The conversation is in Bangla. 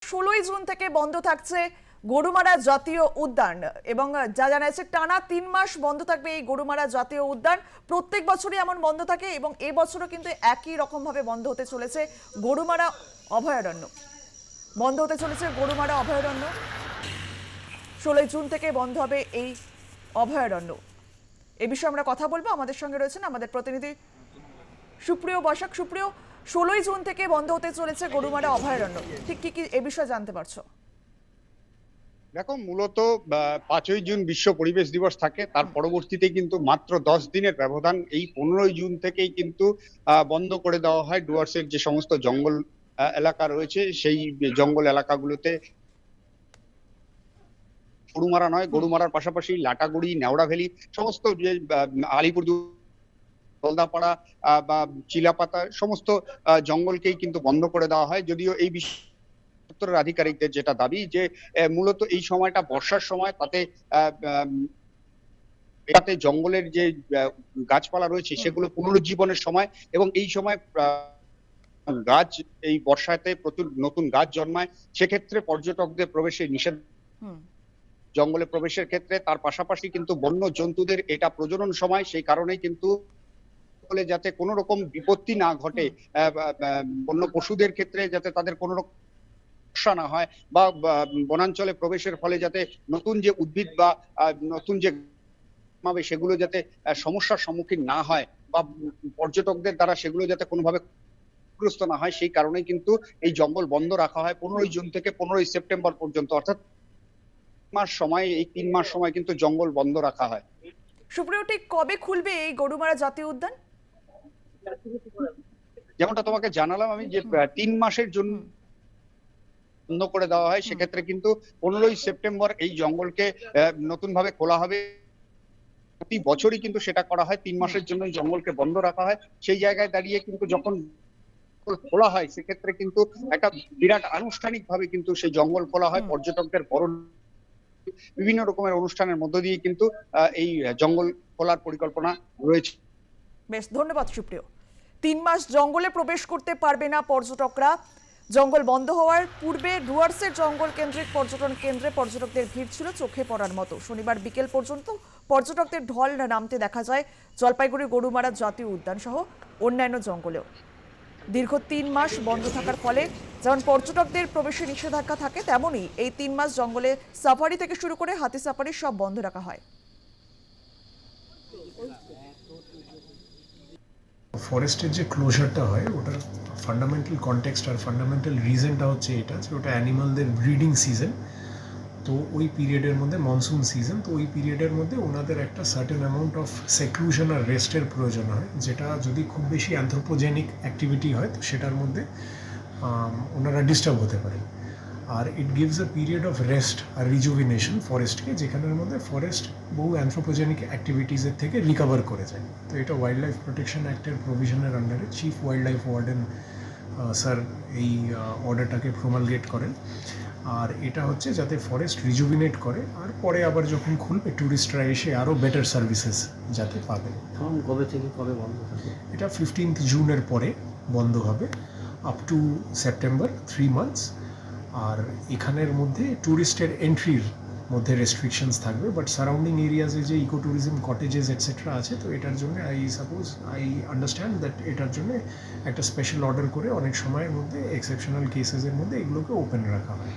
16 জুন থেকে বন্ধ থাকছে গরুমারা জাতীয় উদ্যান এবং যা জানা যাচ্ছে টানা 3 মাস বন্ধ থাকবে এই গরুমারা জাতীয় উদ্যান। প্রত্যেক বছরই এমন বন্ধ থাকে এবং এই বছরও কিন্তু একই রকম ভাবে বন্ধ হতে চলেছে গরুমারা অভয়ারণ্য। বন্ধ হতে চলেছে গরুমারা অভয়ারণ্য। 16 জুন থেকে বন্ধ হবে এই অভয়ারণ্য। এই বিষয়ে আমরা কথা বলবো। আমাদের সঙ্গে রয়েছেন আমাদের প্রতিনিধি সুপ্রিয় বসাক। সুপ্রিয়, 16 জুন থেকে বন্ধ হতে চলেছে গরুমারা অভয়ারণ্য, ঠিক কি কি এ বিষয়ে জানতে পারছো? দেখো, মূলত 5ই জুন বিশ্ব পরিবেশ দিবস থাকে, তার পরবর্তীতে কিন্তু মাত্র 10 দিনের ব্যবধান এই 15ই জুন থেকেই কিন্তু বন্ধ করে দেওয়া হয় ডুয়ার্সের যে সমস্ত জঙ্গল এলাকা রয়েছে সেই জঙ্গল এলাকাগুলোতে গরুমারা নয়, গরুমারার পাশাপাশি লাটাগুড়ি, নেওড়া ভ্যালি সমস্ত যে আলিপুর জলদাপাড়া বা চিলাপাতা সমস্ত জঙ্গলকেই কিন্তু বন্ধ করে দেওয়া হয়। যদিও এই দপ্তরের আধিকারিকদের যেটা দাবি যে মূলত এই সময়টা বর্ষার সময়, তাতে জঙ্গলের যে গাছপালা রয়েছে সেগুলো পুনরুজ্জীবনের সময় এবং এই সময় গাছ এই বর্ষাতে প্রচুর নতুন গাছ জন্মায়, সেক্ষেত্রে পর্যটকদের প্রবেশে নিষেধ জঙ্গলে প্রবেশের ক্ষেত্রে। তার পাশাপাশি কিন্তু বন্য জন্তুদের এটা প্রজনন সময়, সেই কারণেই কিন্তু যাতে কোনো রকম বিপত্তি না ঘটে, বন্য পশুদের ক্ষেত্রে যাতে তাদের কোনো রকম সমস্যা না হয় বা বনাঞ্চলে প্রবেশের ফলে যাতে নতুন যে উদ্ভিদ বা নতুন যে সেগুলো যাতে সমস্যার সম্মুখীন না হয় বা পর্যটকদের দ্বারা সেগুলো যাতে কোনোভাবে ক্ষতিগ্রস্ত না হয়, সেই কারণেই কিন্তু এই জঙ্গল বন্ধ রাখা হয় 15ই জুন থেকে 15ই সেপ্টেম্বর পর্যন্ত। অর্থাৎ মাস সময়, এই 3 মাস সময় কিন্তু জঙ্গল বন্ধ রাখা হয়। সুপ্রিয়, ঠিক কবে খুলবে এই গরুমারা জাতীয় উদ্যান? যেমনটা তোমাকে জানালাম আমি যে 3 মাসের জন্য বন্ধ করে দেওয়া হয়, সেক্ষেত্রে কিন্তু 15ই সেপ্টেম্বর এই জঙ্গলকে নতুন ভাবে খোলা হবে। প্রতি বছরই কিন্তু সেটা করা হয়, 3 মাসের জন্য জঙ্গলকে বন্ধ রাখা হয়। সেই জায়গায় দাঁড়িয়ে কিন্তু যখন খোলা হয় সেক্ষেত্রে কিন্তু একটা বিরাট আনুষ্ঠানিক ভাবে কিন্তু সেই জঙ্গল খোলা হয়। পর্যটকদের বরণ বিভিন্ন রকমের অনুষ্ঠানের মধ্য দিয়ে কিন্তু এই জঙ্গল খোলার পরিকল্পনা রয়েছে। বেশ, ধন্যবাদ সুপ্রিয়। 3 মাস জঙ্গলে প্রবেশ করতে পারবে না পর্যটকরা। জঙ্গল বন্ধ হওয়ার পূর্বে ডুয়ার্সের জঙ্গল কেন্দ্রিক পর্যটন কেন্দ্রে পর্যটকদের ভিড় ছিল চোখে পড়ার মতো। শনিবার বিকেল পর্যন্ত পর্যটকদের ঢল নামতে দেখা যায় জলপাইগুড়ি গরুমারা জাতীয় উদ্যান সহ অন্যান্য জঙ্গলেও। দীর্ঘ 3 মাস বন্ধ থাকার ফলে যেমন পর্যটকদের প্রবেশে নিষেধাজ্ঞা থাকে, তেমনই এই 3 মাস জঙ্গলে সাফারি থেকে শুরু করে হাতি সাফারি সব বন্ধ রাখা হয়। ফরেস্টের যে ক্লোজারটা হয় ওটার ফান্ডামেন্টাল কনটেক্সট আর ফান্ডামেন্টাল রিজনটা হচ্ছে এটা যে ওটা অ্যানিমালদের ব্রিডিং সিজন। তো ওই পিরিয়ডের মধ্যে মনসুন সিজন, তো ওই পিরিয়ডের মধ্যে ওনাদের একটা সার্টেন অ্যামাউন্ট অফ সেক্লুশন আর রেস্টের প্রয়োজন হয়, যেটা যদি খুব বেশি অ্যানথ্রোপোজেনিক অ্যাক্টিভিটি হয় তো সেটার মধ্যে ওনারা ডিস্টার্ব হতে পারে। আর it gives a period of rest আর রিজুভিনেশন ফরেস্টকে, যেখানের মধ্যে ফরেস্ট বহু অ্যানথ্রোপোজেনিক অ্যাক্টিভিটিসের থেকে রিকভার করে যায়। তো এটা ওয়াইল্ড লাইফ প্রোটেকশন অ্যাক্টের প্রভিশনের আন্ডারে chief wild life warden sir এই অর্ডারটাকে প্রমালগেট করেন। আর এটা হচ্ছে যাতে ফরেস্ট রিজুভিনেট করে আর পরে আবার যখন খুলবে ট্যুরিস্টরা এসে আরও বেটার সার্ভিসেস যাতে পাবে। কবে থেকে কবে বন্ধ থাকবে? এটা 15th জুনের পরে বন্ধ হবে আপ টু সেপ্টেম্বর, 3 মান্থস। আর এখানের মধ্যে ট্যুরিস্টের এন্ট্রির মধ্যে রেস্ট্রিকশনস থাকবে, বাট সারাউন্ডিং এরিয়াজে যে ইকো ট্যুরিজম কটেজেস এটসেট্রা আছে, তো এটার জন্য আই আন্ডারস্ট্যান্ড দ্যাট এটার জন্য একটা স্পেশাল অর্ডার করে অনেক সময়ের মধ্যে এক্সেপশনাল কেসেসের মধ্যে এগুলোকে ওপেন রাখা হয়।